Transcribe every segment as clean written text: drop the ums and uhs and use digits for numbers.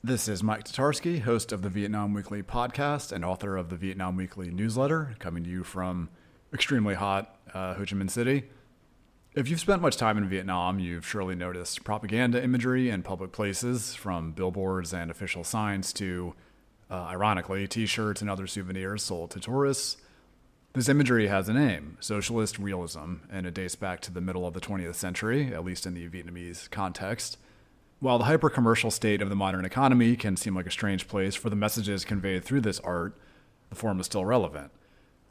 This is Mike Tatarski, host of the Vietnam Weekly podcast and author of the Vietnam Weekly newsletter, coming to you from extremely hot Ho Chi Minh City. If you've spent much time in Vietnam, you've surely noticed propaganda imagery in public places, from billboards and official signs to, ironically, t-shirts and other souvenirs sold to tourists. This imagery has a name, Socialist Realism, and it dates back to the middle of the 20th century, at least in the Vietnamese context. While the hyper-commercial state of the modern economy can seem like a strange place for the messages conveyed through this art, the form is still relevant.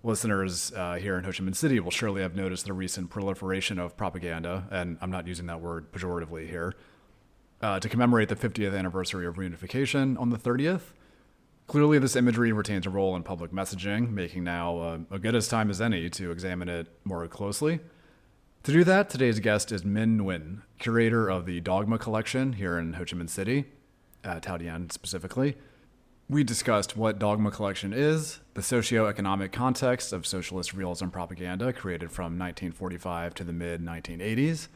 Listeners here in Ho Chi Minh City will surely have noticed the recent proliferation of propaganda, and I'm not using that word pejoratively here, to commemorate the 50th anniversary of reunification on the 30th. Clearly, this imagery retains a role in public messaging, making now a good as time as any to examine it more closely. To do that, today's guest is Minh Nguyen, curator of the Dogma collection here in Ho Chi Minh City, Thao Dien specifically. We discussed what Dogma collection is, the socio-economic context of socialist realism propaganda created from 1945 to the mid-1980s,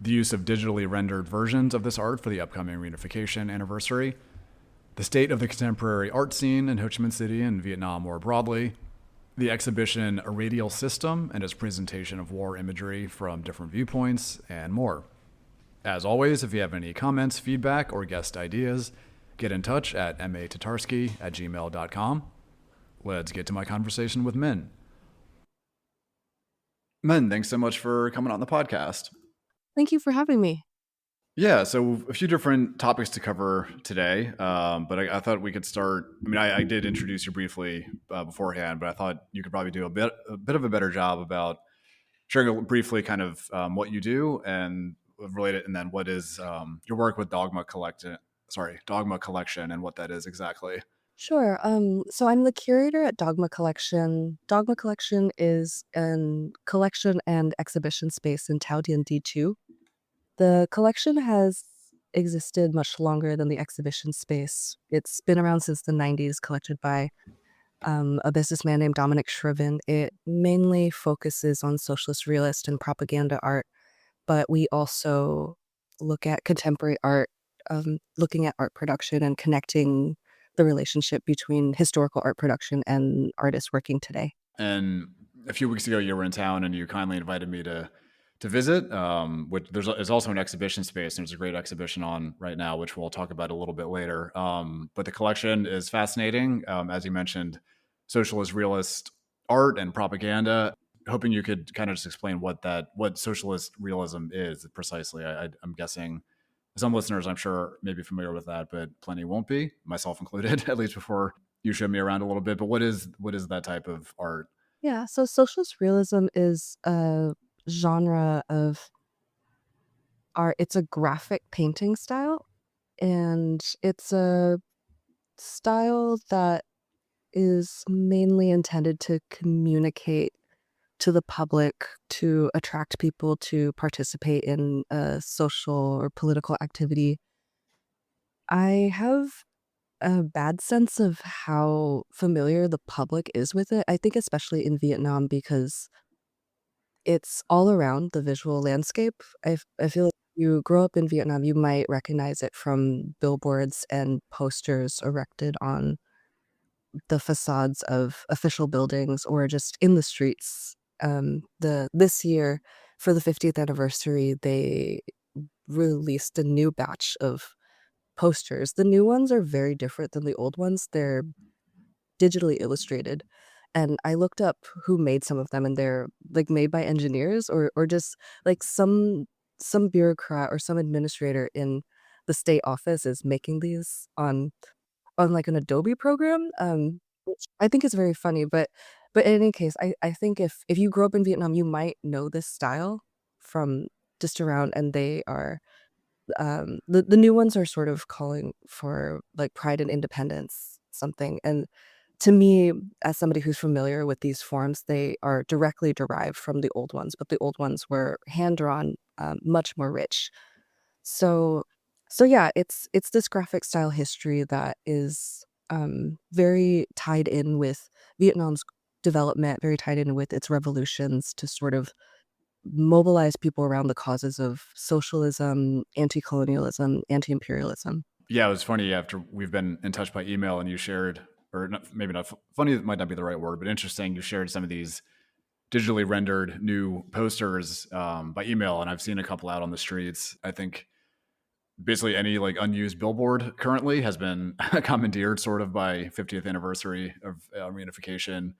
the use of digitally rendered versions of this art for the upcoming reunification anniversary, the state of the contemporary art scene in Ho Chi Minh City and Vietnam more broadly, the exhibition A Radial System and its presentation of war imagery from different viewpoints, and more. As always, if you have any comments, feedback, or guest ideas, get in touch at matatarski@gmail.com. Let's get to my conversation with Minh. Minh, thanks so much for coming on the podcast. Thank you for having me. Yeah, so a few different topics to cover today, but I thought we could start. I mean, I did introduce you briefly beforehand, but I thought you could probably do a bit of a better job about sharing briefly kind of what you do and relate it, and then what is your work with Dogma Collection, and what that is exactly. Sure. So I'm the curator at Dogma Collection. Dogma Collection is an collection and exhibition space in Thao Dien D2. The collection has existed much longer than the exhibition space. It's been around since the 90s, collected by a businessman named Dominic Shriven. It mainly focuses on socialist realist and propaganda art, but we also look at contemporary art, looking at art production and connecting the relationship between historical art production and artists working today. And a few weeks ago, you were in town, and you kindly invited me to visit. Which there's also an exhibition space, and there's a great exhibition on right now, which we'll talk about a little bit later. But the collection is fascinating, as you mentioned, socialist realist art and propaganda. Hoping you could kind of just explain what socialist realism is precisely. I'm guessing some listeners, I'm sure, may be familiar with that, but plenty won't be, myself included, at least before you showed me around a little bit. But what is that type of art? Yeah, so socialist realism is a genre of art. It's a graphic painting style, and it's a style that is mainly intended to communicate to the public, to attract people to participate in a social or political activity. I have a bad sense of how familiar the public is with it. I think especially in Vietnam, because it's all around the visual landscape. I feel like you grow up in Vietnam, you might recognize it from billboards and posters erected on the facades of official buildings or just in the streets. This year, for the 50th anniversary, they released a new batch of posters. The new ones are very different than the old ones. They're digitally illustrated. And I looked up who made some of them, and they're like made by engineers or just like some bureaucrat or some administrator in the state office is making these on like an Adobe program, which I think is very funny. But in any case, I think if you grew up in Vietnam, you might know this style from just around, and they are the new ones are sort of calling for like pride and independence something. And to me, as somebody who's familiar with these forms, they are directly derived from the old ones, but the old ones were hand drawn, much more rich. So so yeah, it's this graphic style history that is very tied in with Vietnam's development, very tied in with its revolutions to sort of mobilize people around the causes of socialism, anti-colonialism, anti-imperialism. Yeah, it was funny after we've been in touch by email and you shared, or not, maybe not funny, might not be the right word, but interesting. You shared some of these digitally rendered new posters by email, and I've seen a couple out on the streets. I think basically any like unused billboard currently has been commandeered sort of by 50th anniversary of reunification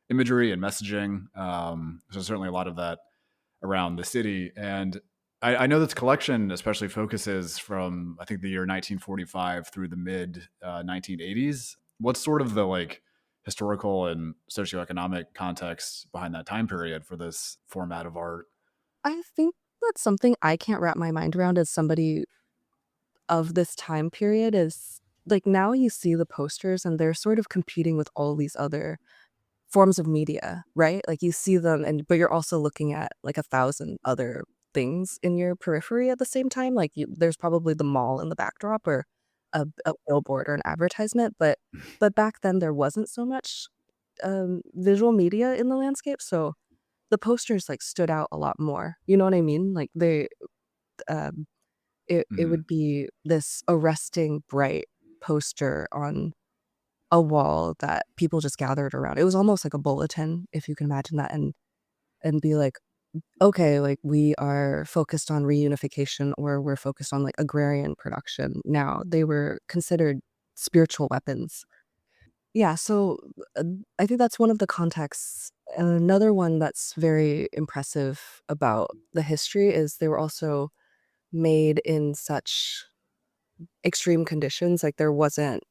imagery and messaging. So certainly a lot of that around the city. And I know this collection especially focuses from, I think, the year 1945 through the mid 1980s. What's sort of the like historical and socioeconomic context behind that time period for this format of art? I think that's something I can't wrap my mind around as somebody of this time period is like now you see the posters and they're sort of competing with all these other forms of media, right? Like you see them but you're also looking at like 1,000 other things in your periphery at the same time. Like there's probably the mall in the backdrop or a billboard or an advertisement, but back then there wasn't so much visual media in the landscape, so the posters like stood out a lot more. You know what I mean? Like um, it Mhm. would be this arresting bright poster on a wall that people just gathered around. It was almost like a bulletin, if you can imagine that, and be like, "Okay, like, we are focused on reunification or we're focused on, like, agrarian production now." They were considered spiritual weapons. Yeah, so, uh, I think that's one of the contexts. And another one that's very impressive about the history is they were also made in such extreme conditions, like, there wasn't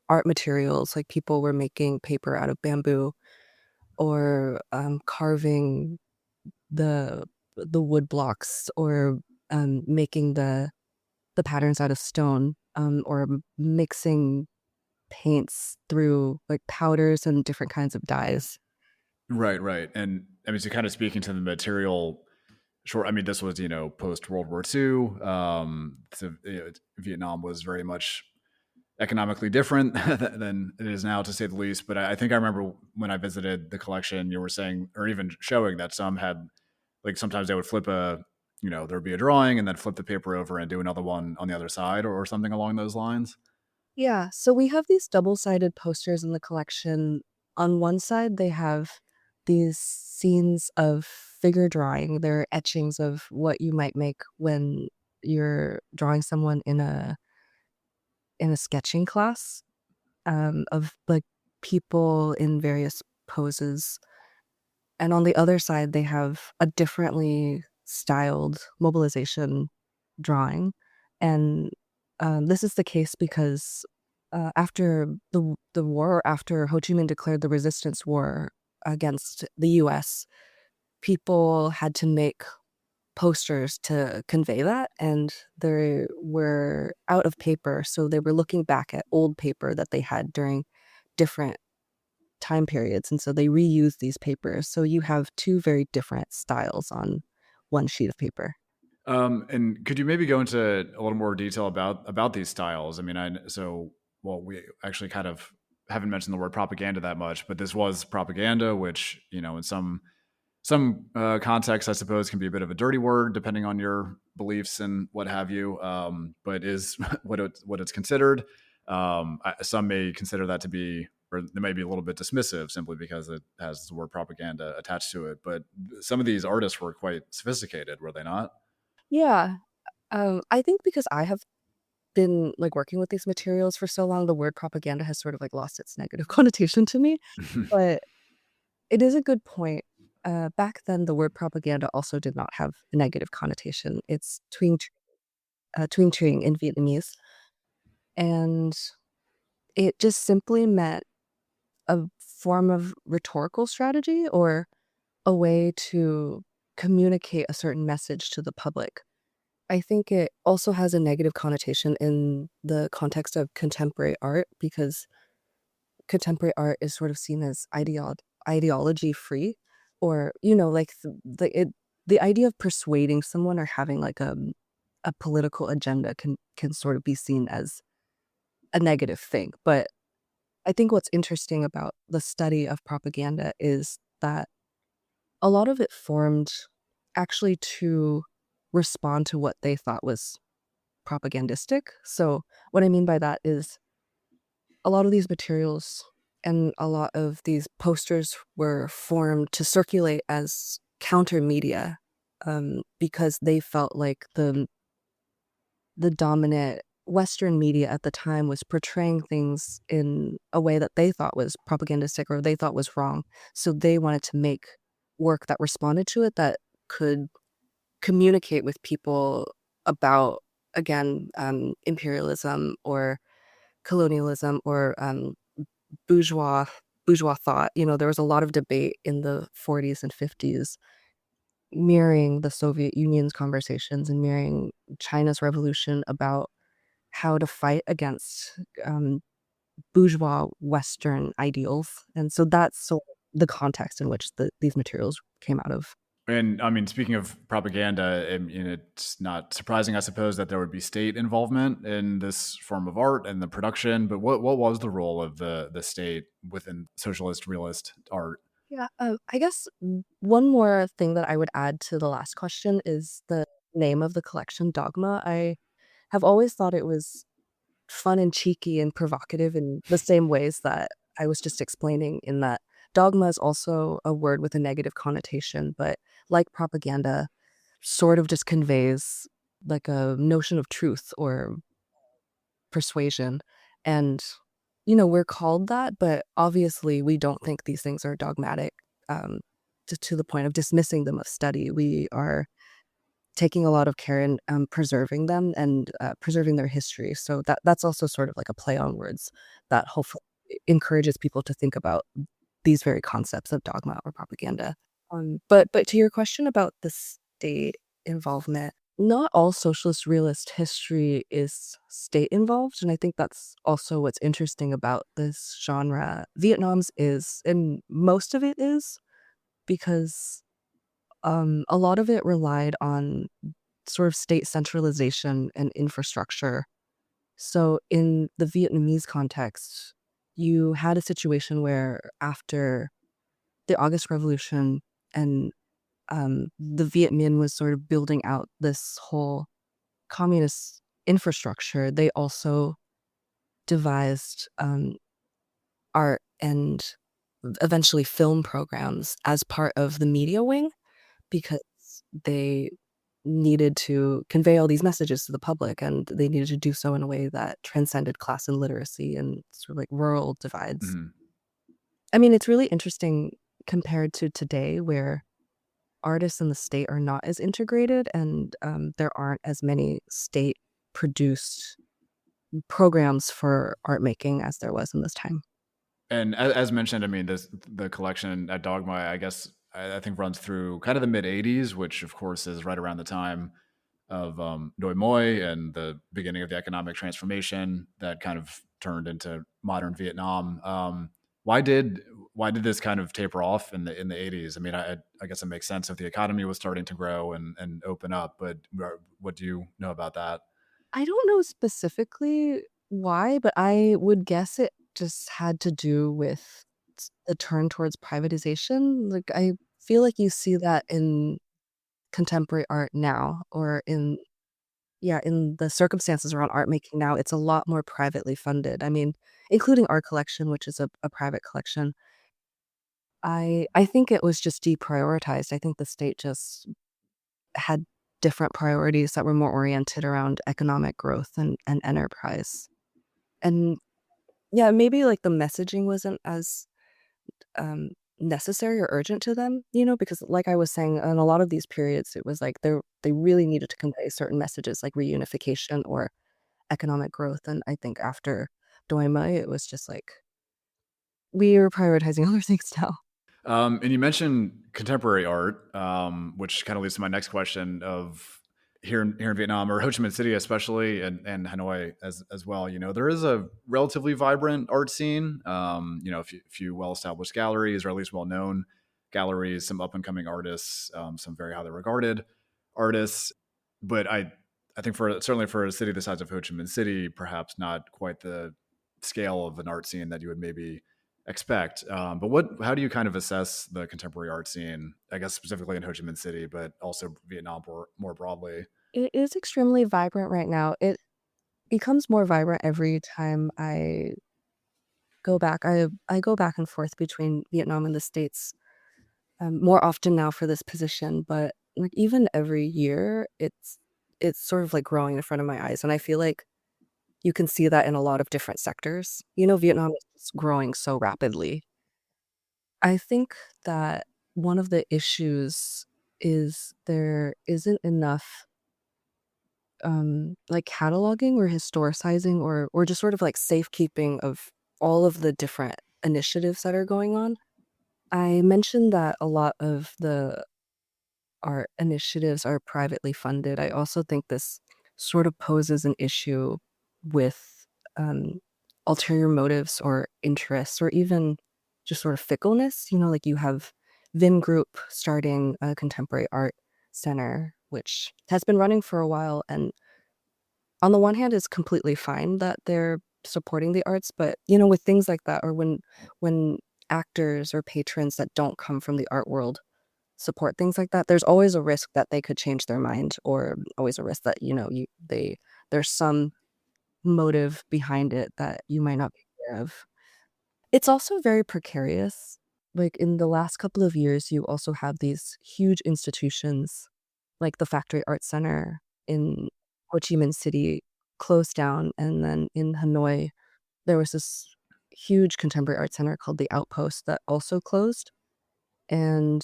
art materials, like, people were making paper out of bamboo or, carving the wood blocks or, making the patterns out of stone, or mixing paints through, like, powders and different kinds of dyes. Right, right. And I mean, so kind of speaking to the material, sure. I mean, this was, post World War II. So, Vietnam was very much economically different than it is now, to say the least. But I think I remember when I visited the collection, you were saying, or even showing that some had, like, sometimes they would flip there would be a drawing and then flip the paper over and do another one on the other side, or something along those lines. Yeah, so we have these double-sided posters in the collection. On one side, they have these scenes of figure drawing. They're etchings of what you might make when you're drawing someone in a sketching class, of, like, people in various poses. And on the other side, they have a differently styled mobilization drawing. And this is the case because after the war, or after Ho Chi Minh declared the resistance war against the U.S., people had to make posters to convey that, and they were out of paper, so they were looking back at old paper that they had during different time periods, and so they reuse these papers. So you have two very different styles on one sheet of paper. And could you maybe go into a little more detail about these styles? I mean, well, we actually kind of haven't mentioned the word propaganda that much, but this was propaganda, which, in some contexts, I suppose, can be a bit of a dirty word depending on your beliefs and what have you. But is what it's considered. Some may consider that to be, or they may be a little bit dismissive simply because it has the word propaganda attached to it. But some of these artists were quite sophisticated, were they not? Yeah, I think because I have been, like, working with these materials for so long, the word propaganda has sort of, like, lost its negative connotation to me, but it is a good point. Back then, the word propaganda also did not have a negative connotation. It's Tuyen Truong in Vietnamese, and it just simply meant a form of rhetorical strategy or a way to communicate a certain message to the public. I think it also has a negative connotation in the context of contemporary art because contemporary art is sort of seen as ideology free, or like the idea of persuading someone or having like a political agenda can sort of be seen as a negative thing. But I think what's interesting about the study of propaganda is that a lot of it formed actually to respond to what they thought was propagandistic. So what I mean by that is a lot of these materials and a lot of these posters were formed to circulate as counter media, because they felt like the dominant Western media at the time was portraying things in a way that they thought was propagandistic or they thought was wrong. So they wanted to make work that responded to it, that could communicate with people about, again, imperialism or colonialism or bourgeois bourgeois thought. There was a lot of debate in the 40s and 50s mirroring the Soviet Union's conversations and mirroring China's revolution about how to fight against bourgeois Western ideals. And so that's sort of the context in which these materials came out of. And I mean, speaking of propaganda, I mean, it's not surprising, I suppose, that there would be state involvement in this form of art and the production. But what was the role of the state within socialist realist art? Yeah, I guess one more thing that I would add to the last question is the name of the collection, Dogma. I have always thought it was fun and cheeky and provocative in the same ways that I was just explaining, in that dogma is also a word with a negative connotation, but like propaganda, sort of just conveys like a notion of truth or persuasion. And, we're called that, but obviously we don't think these things are dogmatic, um, to the point of dismissing them of study. We are taking a lot of care in preserving them and preserving their history. So that's also sort of like a play on words that hopefully encourages people to think about these very concepts of dogma or propaganda. But to your question about the state involvement, not all socialist realist history is state involved, and I think that's also what's interesting about this genre. Vietnam's is, and most of it is, because a lot of it relied on sort of state centralization and infrastructure. So in the Vietnamese context, you had a situation where after the August Revolution and the Viet Minh was sort of building out this whole communist infrastructure, they also devised art and eventually film programs as part of the media wing, because they needed to convey all these messages to the public, and they needed to do so in a way that transcended class and literacy and sort of like rural divides. Mhm. I mean, it's really interesting compared to today, where artists and the state are not as integrated, and there aren't as many state produced programs for art making as there was in this time. And as mentioned, I mean, the collection at Dogma, I guess, I think runs through kind of the mid '80s, which of course is right around the time of Doi Moi and the beginning of the economic transformation that kind of turned into modern Vietnam. Why did why did this kind of taper off in the '80s? I mean, I guess it makes sense if the economy was starting to grow and open up. But what do you know about that? I don't know specifically why, but I would guess it just had to do with the turn towards privatization. Like, I feel like you see that in contemporary art now, or in, yeah, in the circumstances around art making now, it's a lot more privately funded. I mean, including our collection, which is a private collection. I think it was just deprioritized. I think the state just had different priorities that were more oriented around economic growth and enterprise. And yeah, maybe like the messaging wasn't as um, necessary or urgent to them, because like I was saying, in a lot of these periods, it was like they really needed to convey certain messages like reunification or economic growth. And I think after Doi Mai, it was just like we are prioritizing other things now. And you mentioned contemporary art, which kind of leads to my next question of here in Vietnam or Ho Chi Minh City, especially, and Hanoi as well. You know, there is a relatively vibrant art scene. A few well established galleries, or at least well known galleries, some up and coming artists, some very highly regarded artists. But I think for certainly for a city the size of Ho Chi Minh City, perhaps not quite the scale of an art scene that you would maybe expect. But how do you kind of assess the contemporary art scene? I guess specifically in Ho Chi Minh City, but also Vietnam more broadly. It is extremely vibrant right now. It becomes more vibrant every time I go back. I go back and forth between Vietnam and the States, more often now for this position, but, like, even every year, it's sort of, like, growing in front of my eyes, and I feel like you can see that in a lot of different sectors. Vietnam is just growing so rapidly. I think that one of the issues is there isn't enough, like, cataloging or historicizing or just sort of, like, safekeeping of all of the different initiatives that are going on. I mentioned that a lot of the art initiatives are privately funded. I also think this sort of poses an issue with, um, ulterior motives or interests or even just sort of fickleness. Like, you have Vin Group starting a contemporary art center, which has been running for a while, and on the one hand, it's completely fine that they're supporting the arts, but, with things like that or when actors or patrons that don't come from the art world support things like that, there's always a risk that they could change their mind or always a risk that, there's some motive behind it that you might not be aware of. It's also very precarious. Like, in the last couple of years, you also have these huge institutions, like the Factory Arts Center in Ho Chi Minh City closed down, and then in Hanoi, there was this huge contemporary art center called The Outpost that also closed, and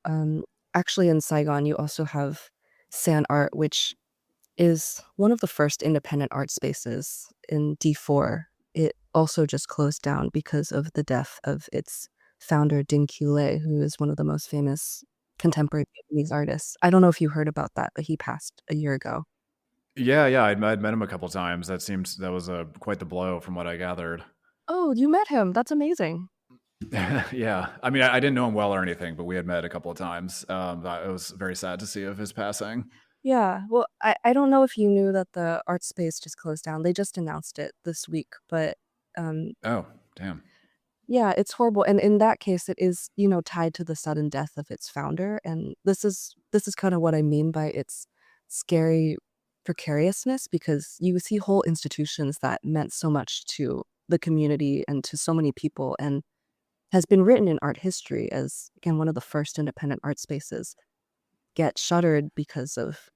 um, actually, in Saigon, you also have San Art, which is one of the first independent art spaces in D4. It also just closed down because of the death of its founder, Dinh Q. who is one of the most famous contemporary Vietnamese artists. I don't know if you heard about that, but he passed a year ago. Yeah, yeah, I'd met him a couple times. That was a quite the blow from what I gathered. Oh, you met him. That's amazing. Yeah, I mean, I didn't know him well or anything, but we had met a couple of times. It was very sad to see of his passing. Yeah. Well, I don't know if you knew that the art space just closed down. They just announced it this week, but um, Oh, damn. yeah, it's horrible, and in that case, it is, tied to the sudden death of its founder, and this is kinda what I mean by its scary precariousness, because you see whole institutions that meant so much to the community and to so many people and has been written in art history as, again, one of the first independent art spaces get shuttered because of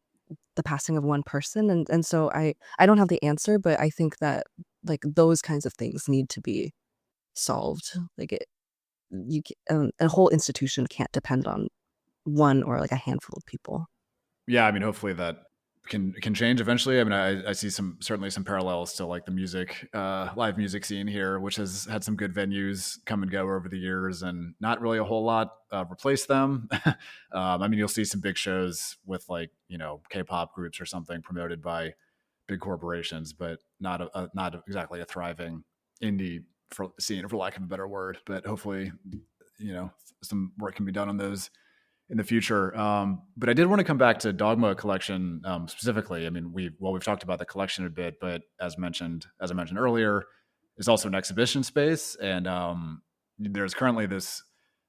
the passing of one person, and so I don't have the answer, but I think that, like, those kinds of things need to be solved. Like, a whole institution can't depend on one or, like, a handful of people. Yeah, I mean, hopefully that can change eventually. I mean, I see certainly some parallels to like the live music scene here, which has had some good venues come and go over the years, and not really a whole lot replace them. I mean, you'll see some big shows with like K-pop groups or something promoted by big corporations, but not exactly a thriving indie scene, for lack of a better word. But hopefully, some work can be done on those in the future. But I did want to come back to Dogma collection specifically. I mean, we've talked about the collection a bit, but as I mentioned earlier, there's also an exhibition space, and there's currently this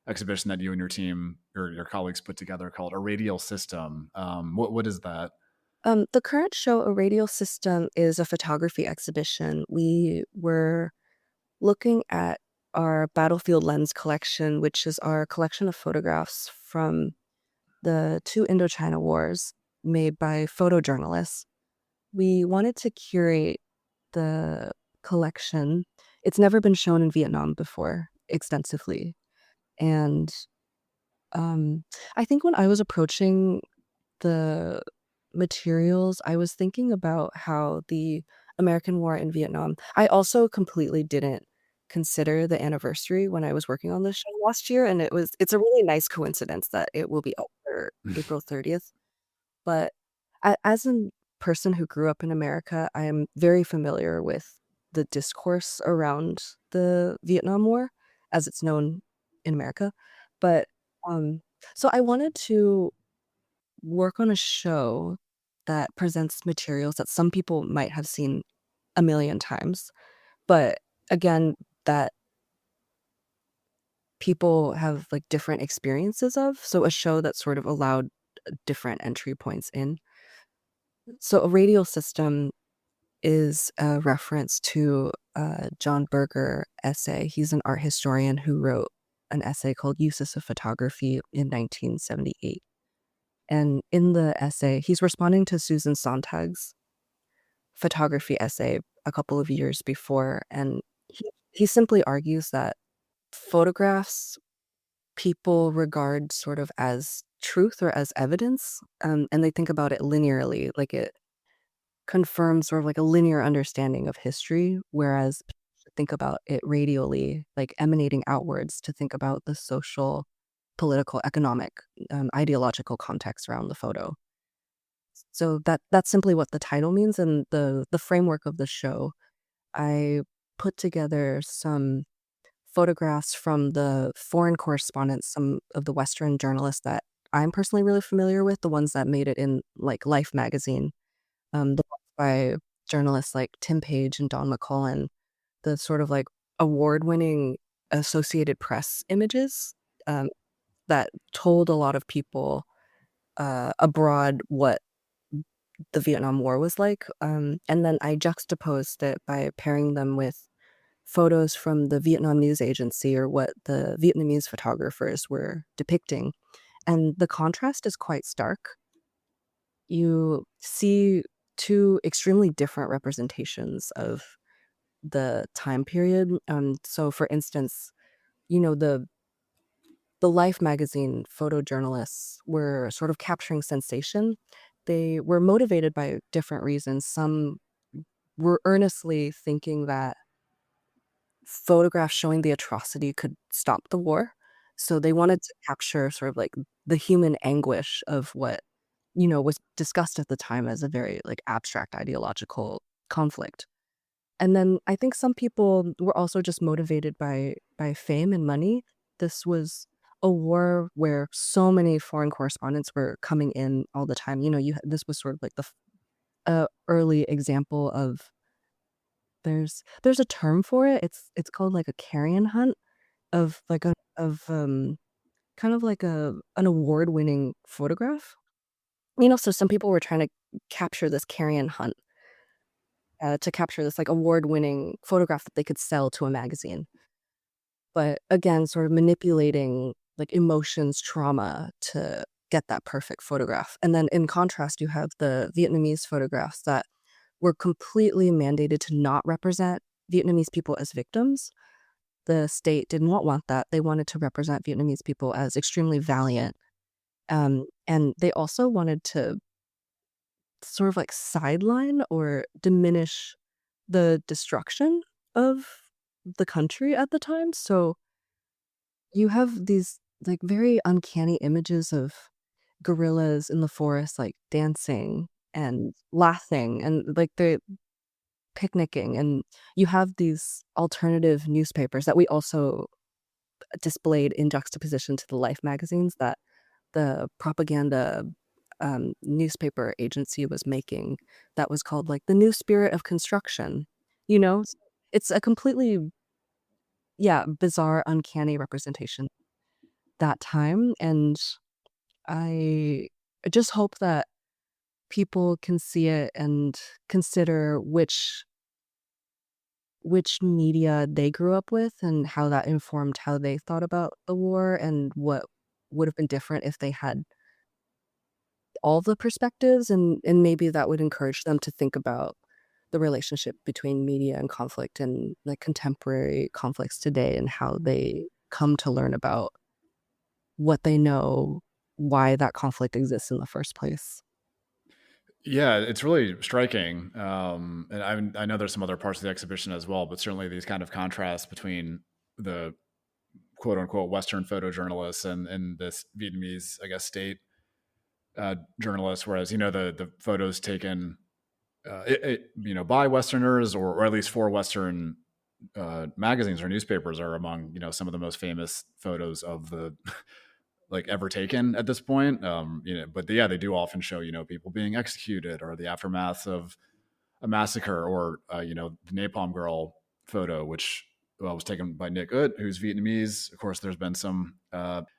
exhibition that you and your team or your colleagues put together called a radial system. What is that? The current show, A Radial System, is a photography exhibition. We were looking at our Battlefield Lens collection, which is our collection of photographs from the 2 Indochina wars made by photojournalists. We wanted to curate the collection. It's never been shown in Vietnam before extensively, and, um, I think when I was approaching the materials, I was thinking about how the American war in Vietnam I also completely didn't consider the anniversary when I was working on this show last year, and it's a really nice coincidence that it will be out for April 30th. But as a person who grew up in America, I am very familiar with the discourse around the Vietnam War, as it's known in America. But, um, so I wanted to work on a show that presents materials that some people might have seen a million times, but again, that people have, like, different experiences of, so a show that sort of allowed different entry points in. So a radial system is a reference to a John Berger essay. He's an art historian who wrote an essay called Uses of Photography in 1978. And in the essay, he's responding to Susan Sontag's photography essay a couple of years before. And he simply argues that photographs people regard sort of as truth or as evidence, and they think about it linearly, like it confirms sort of like a linear understanding of history, whereas think about it radially, like emanating outwards to think about the social, political, economic, ideological context around the photo. So that's simply what the title means, and the framework of the show. I put together some photographs from the foreign correspondents, some of the Western journalists that I'm personally really familiar with, the ones that made it in like Life magazine, the ones by journalists like Tim Page and Don McCullen, the sort of like award-winning Associated Press images um, that told a lot of people abroad what the Vietnam War was like. And then I juxtaposed it by pairing them with photos from the Vietnam News Agency or what the Vietnamese photographers were depicting. And the contrast is quite stark. You see two extremely different representations of the time period. So for instance, you know, the Life magazine photojournalists were sort of capturing sensation. They were motivated by different reasons. Some were earnestly thinking that photographs showing the atrocity could stop the war. So they wanted to capture sort of like the human anguish of what, was discussed at the time as a very like abstract ideological conflict. And then I think some people were also just motivated by fame and money. This was a war where so many foreign correspondents were coming in all the time. This was sort of like the early example of there's a term for it. It's called like a carrion hunt of like a of kind of like an award-winning photograph. So some people were trying to capture this carrion hunt to capture this like award-winning photograph that they could sell to a magazine. But again, sort of manipulating like emotions, trauma to get that perfect photograph. And then in contrast, you have the Vietnamese photographs that were completely mandated to not represent Vietnamese people as victims. The state did not want that. They wanted to represent Vietnamese people as extremely valiant. And they also wanted to sort of like sideline or diminish the destruction of the country at the time. So you have these like very uncanny images of gorillas in the forest, like dancing and laughing and like they're picnicking. And you have these alternative newspapers that we also displayed in juxtaposition to the Life magazines that the propaganda newspaper agency was making that was called like the New Spirit of Construction. You know, it's a completely, yeah, bizarre, uncanny representation that time. And I just hope that people can see it and consider which media they grew up with and how that informed how they thought about the war and what would have been different if they had all the perspectives, and maybe that would encourage them to think about the relationship between media and conflict and like contemporary conflicts today and how they come to learn about what they know, why that conflict exists in the first place. Yeah, it's really striking. And I know there's some other parts of the exhibition as well, but certainly these kind of contrasts between the quote unquote Western photojournalists and this Vietnamese, I guess, state journalists, whereas, the photos taken, by Westerners or at least for Western magazines or newspapers are among, some of the most famous photos of the like ever taken at this point. But yeah, they do often show, people being executed or the aftermath of a massacre or, the Napalm Girl photo, which was taken by Nick Ut, who's Vietnamese. Of course, there's been some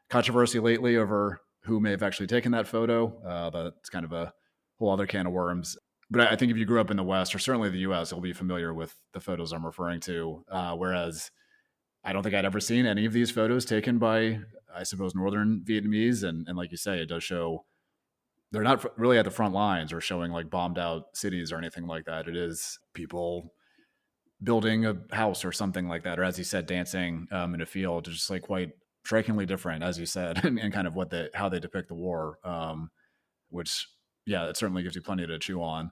controversy lately over who may have actually taken that photo. That's kind of a whole other can of worms. But I think if you grew up in the West or certainly the U.S., you'll be familiar with the photos I'm referring to. Whereas I don't think I'd ever seen any of these photos taken by, I suppose, Northern Vietnamese. And like you say, it does show they're not really at the front lines or showing like bombed out cities or anything like that. It is people building a house or something like that, or as you said, dancing in a field. It's just like quite strikingly different, as you said, and kind of what they how they depict the war. Which, yeah, it certainly gives you plenty to chew on.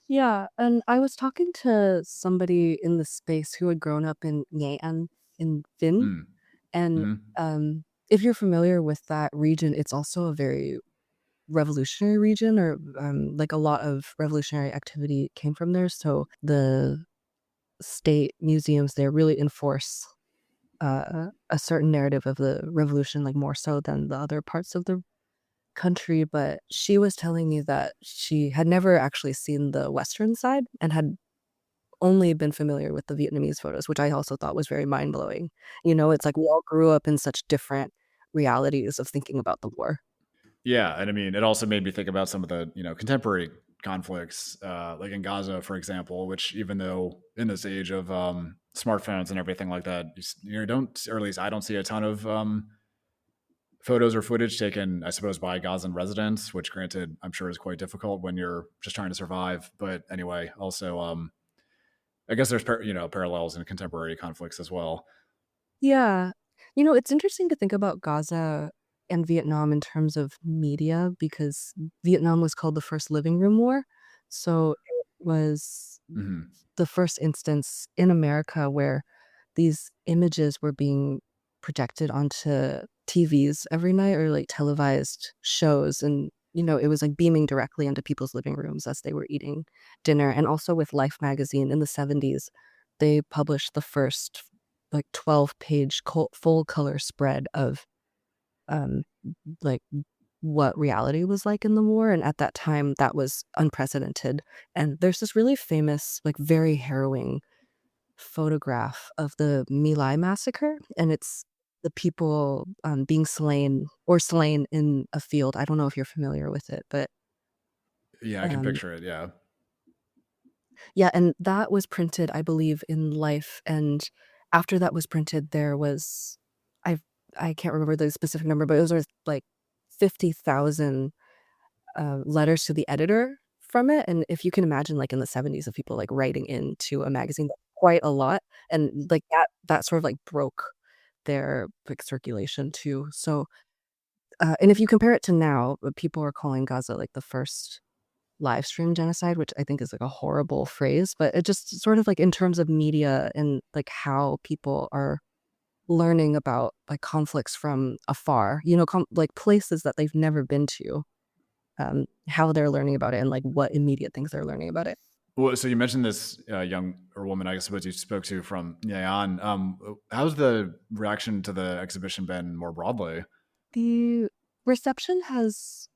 Yeah, and I was talking to somebody in the space who had grown up in Nghệ An in Vinh, Mm. and, Hmm. if you're familiar with that region, it's also a very revolutionary region or, like, a lot of revolutionary activity came from there, so the state museums there really enforce, a certain narrative of the revolution, like, more so than the other parts of the country, but she was telling me that she had never actually seen the Western side and had only been familiar with the Vietnamese photos, which I also thought was very mind-blowing. You know, it's like we all grew up in such different realities of thinking about the war. Yeah, and I mean, it also made me think about some of the contemporary conflicts, like in Gaza, for example. Which, even though in this age of smartphones and everything like that, don't, or at least I don't see a ton of photos or footage taken, I suppose, by Gazan residents. Which, granted, I'm sure is quite difficult when you're just trying to survive. But anyway, also, I guess there's parallels in contemporary conflicts as well. Yeah. You know, it's interesting to think about Gaza and Vietnam in terms of media because Vietnam was called the first living room war. So it was Hmm. the first instance in America where these images were being projected onto TVs every night or like televised shows. And, you know, it was like beaming directly into people's living rooms as they were eating dinner. And also with Life magazine in the 70s, they published the first like 12-page full color spread of um like what reality was like in the war, and at that time that was unprecedented. And there's this really famous, like very harrowing photograph of the My Lai massacre, and it's the people being slain in a field. I don't know if you're familiar with it, but Yeah, I can um picture it. Yeah. yeah, and that was printed, I believe, in Life, and after that was printed, there was I I can't remember the specific number, but it was worth, like, 50,000, letters to the editor from it, and if you can imagine, like, in the '70s of people, like, writing into a magazine, that's quite a lot, and, like, that sort of, like, broke their, like, circulation too, so, and if you compare it to now, people are calling Gaza, like, the first live stream genocide, which I think is like a horrible phrase, but it just sort of like in terms of media and like how people are learning about like conflicts from afar, you know, like places that they've never been to, how they're learning about it and like what immediate things they're learning about it. Well, so you mentioned this young or woman, I suppose you spoke to from Yan. How's the reaction to the exhibition been more broadly? The reception has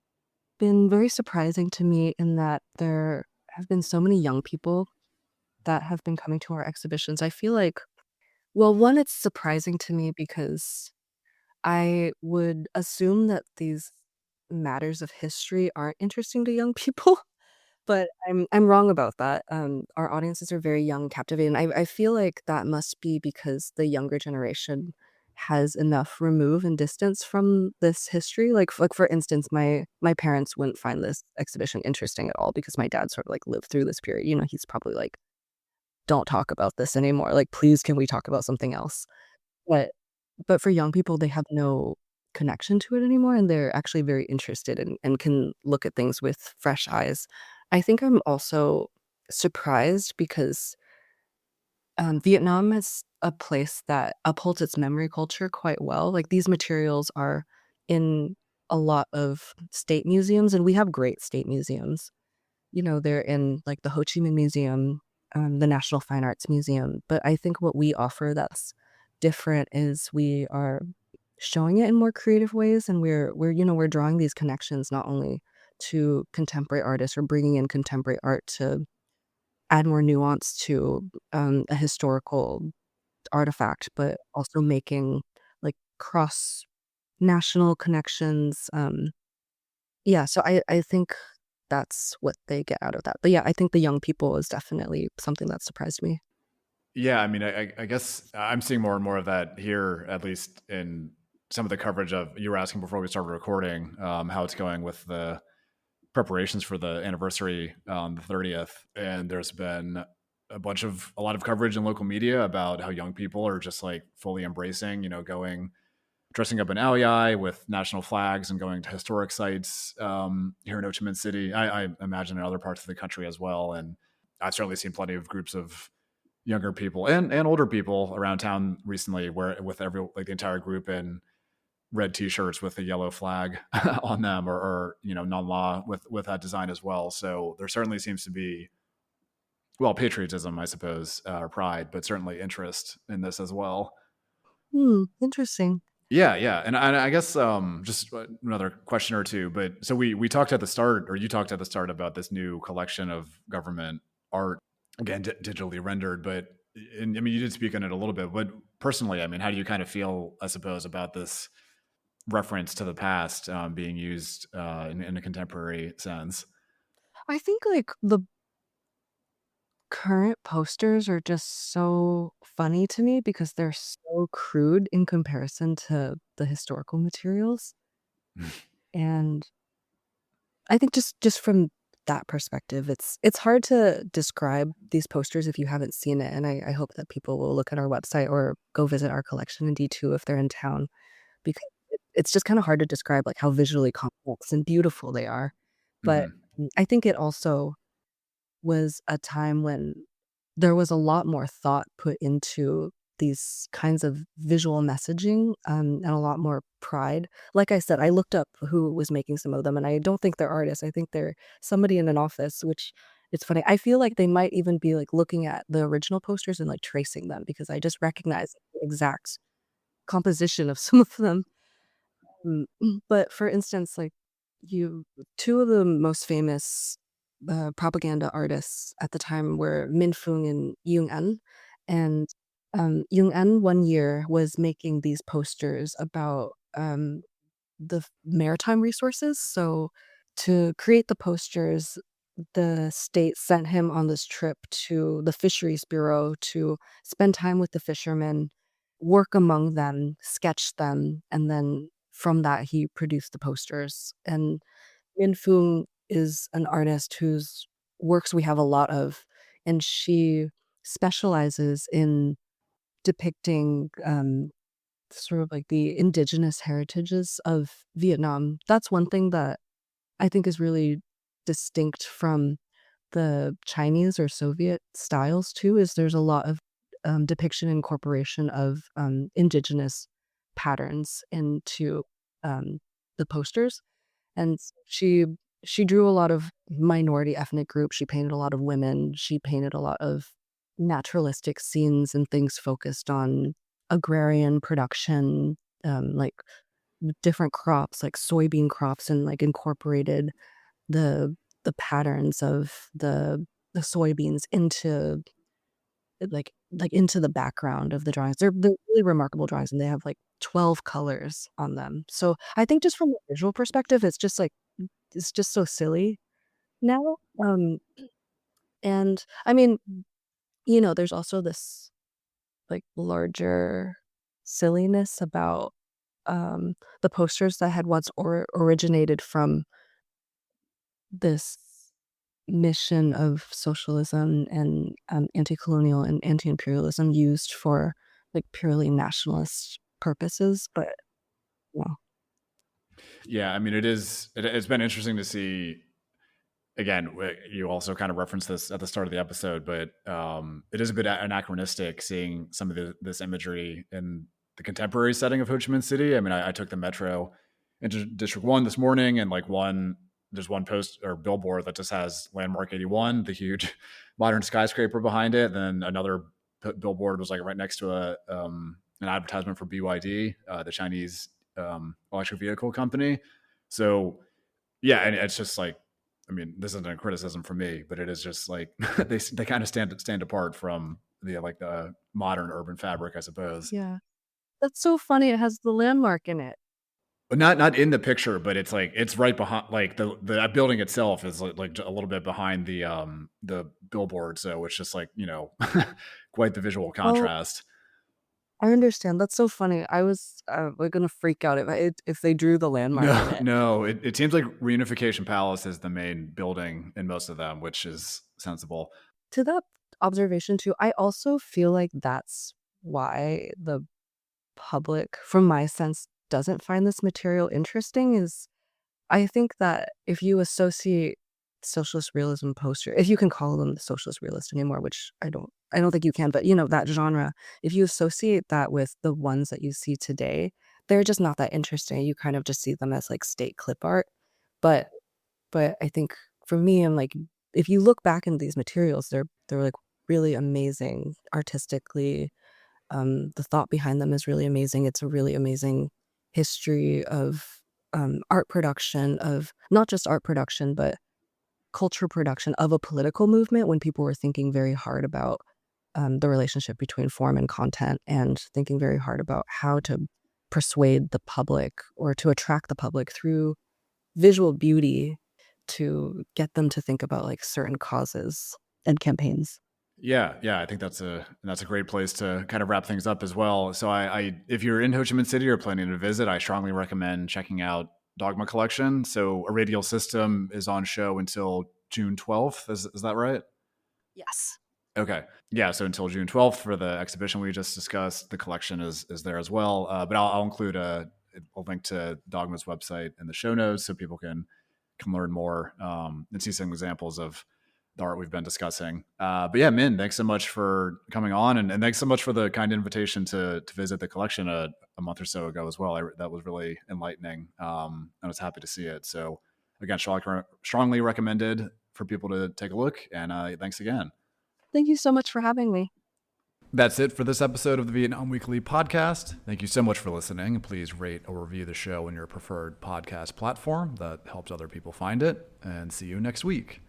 been very surprising to me in that there have been so many young people that have been coming to our exhibitions. I feel like, well, one, it's surprising to me because I would assume that these matters of history aren't interesting to young people, but I'm wrong about that. Our audiences are very young, captivating. I feel like that must be because the younger generation has enough remove and distance from this history. Like for instance, my parents wouldn't find this exhibition interesting at all because my dad sort of like lived through this period. You know, he's probably like, "Don't talk about this anymore. Like, please, can we talk about something else?" But but for young people, they have no connection to it anymore, and they're actually very interested and can look at things with fresh eyes. I think I'm also surprised because, Vietnam is a place that upholds its memory culture quite well. Like, these materials are in a lot of state museums, and we have great state museums. You know, they're in, like, the Ho Chi Minh Museum, the National Fine Arts Museum, but I think what we offer that's different is we are showing it in more creative ways, and we're drawing these connections not only to contemporary artists or bringing in contemporary art to add more nuance to, a historical artifact, but also making, like, cross-national connections, yeah, so I think that's what they get out of that. But yeah, I think the young people is definitely something that surprised me. Yeah, I mean, I guess I'm seeing more and more of that here, at least in some of the coverage of. You were asking before we started recording how it's going with the preparations for the anniversary on the 30th, and there's been a lot of coverage in local media about how young people are just like fully embracing, going dressing up in Ally with national flags and going to historic sites here in Ho Chi Minh City. I imagine in other parts of the country as well. And I've certainly seen plenty of groups of younger people and older people around town recently, where with the entire group in red T-shirts with a yellow flag on them, or non-law with that design as well. So there certainly seems to be, well, patriotism, I suppose, or pride, but certainly interest in this as well. Interesting. Yeah, yeah, and I guess just another question or two. But so we talked at the start, or you talked at the start about this new collection of government art, again digitally rendered. But and, I mean, you did speak on it a little bit. But personally, I mean, how do you kind of feel, I suppose, about this reference to the past being used in a contemporary sense? I think like the current posters are just so funny to me because they're so crude in comparison to the historical materials. And I think just from that perspective, it's hard to describe these posters if you haven't seen it. And I hope that people will look at our website or go visit our collection in D2 if they're in town, because it's just kind of hard to describe like how visually complex and beautiful they are. But Hmm. I think it also was a time when there was a lot more thought put into these kinds of visual messaging, and a lot more pride. Like I said, I looked up who was making some of them, and I don't think they're artists. I think they're somebody in an office, which it's funny. I feel like they might even be like looking at the original posters and like tracing them because I just recognize the exact composition of some of them. But for instance, like you, two of the most famous propaganda artists at the time were Min Fung and Yung En. And Yung En one year was making these posters about the maritime resources. So to create the posters, the state sent him on this trip to the fisheries bureau to spend time with the fishermen, work among them, sketch them, and then from that he produced the posters. And Min Fung is an artist whose works we have a lot of, and she specializes in depicting sort of like the indigenous heritages of Vietnam. That's one thing that I think is really distinct from the Chinese or Soviet styles too, is there's a lot of depiction and incorporation of indigenous patterns into the posters. And she drew a lot of minority ethnic groups. She painted a lot of women. She painted a lot of naturalistic scenes and things focused on agrarian production, like different crops, like soybean crops, and like incorporated the patterns of the soybeans into into the background of the drawings. They're really remarkable drawings, and they have like 12 colors on them. So I think just from a visual perspective, it's just so silly now. And I mean, there's also this like larger silliness about the posters that had once originated from this mission of socialism and anti-colonial and anti-imperialism used for like purely nationalist purposes. But well, Yeah, I mean, it's been interesting to see. Again, you also kind of referenced this at the start of the episode, but it is a bit anachronistic seeing some of this imagery in the contemporary setting of Ho Chi Minh City. I mean, I took the metro into District 1 this morning, and there's one post or billboard that just has Landmark 81, the huge modern skyscraper behind it. Then another billboard was like right next to an advertisement for BYD, the Chinese electric vehicle company. So yeah, and it's just like, I mean, this isn't a criticism for me, but it is just like they kind of stand apart from the modern urban fabric, I suppose. yeah, that's so funny. It has the landmark in it. Not in the picture, but it's like it's right behind. Like the building itself is like a little bit behind the billboard, so it's just like quite the visual Oh, contrast. I understand. That's so funny. I was like gonna freak out if they drew the landmark in No, it. no, it seems like Reunification Palace is the main building in most of them, which is sensible. To that observation too, I also feel like that's why the public, from my sense, doesn't find this material interesting is I think that if you associate socialist realism poster, if you can call them the socialist realist anymore, which I don't think you can, but that genre, if you associate that with the ones that you see today, they're just not that interesting. You kind of just see them as like state clip art. But I think for me, I'm like, if you look back in these materials, they're like really amazing artistically. The thought behind them is really amazing. It's a really amazing history of art production, of not just art production, but culture production of a political movement when people were thinking very hard about the relationship between form and content and thinking very hard about how to persuade the public or to attract the public through visual beauty to get them to think about like certain causes and campaigns. Yeah, yeah, I think that's a great place to kind of wrap things up as well. So I if you're in Ho Chi Minh City or planning to visit, I strongly recommend checking out Dogma Collection. So A Radial System is on show until June 12th. Is that right? Yes. Okay. Yeah. So until June 12th for the exhibition we just discussed, the collection is there as well. But I'll include a link to Dogma's website in the show notes so people can learn more and see some examples of the art we've been discussing. But yeah, Min, thanks so much for coming on, and thanks so much for the kind invitation to visit the collection a month or so ago as well. That was really enlightening. I was happy to see it. So again, strongly recommended for people to take a look. And thanks again. Thank you so much for having me. That's it for this episode of the Vietnam Weekly podcast. Thank you so much for listening. Please rate or review the show on your preferred podcast platform. That helps other people find it. And see you next week.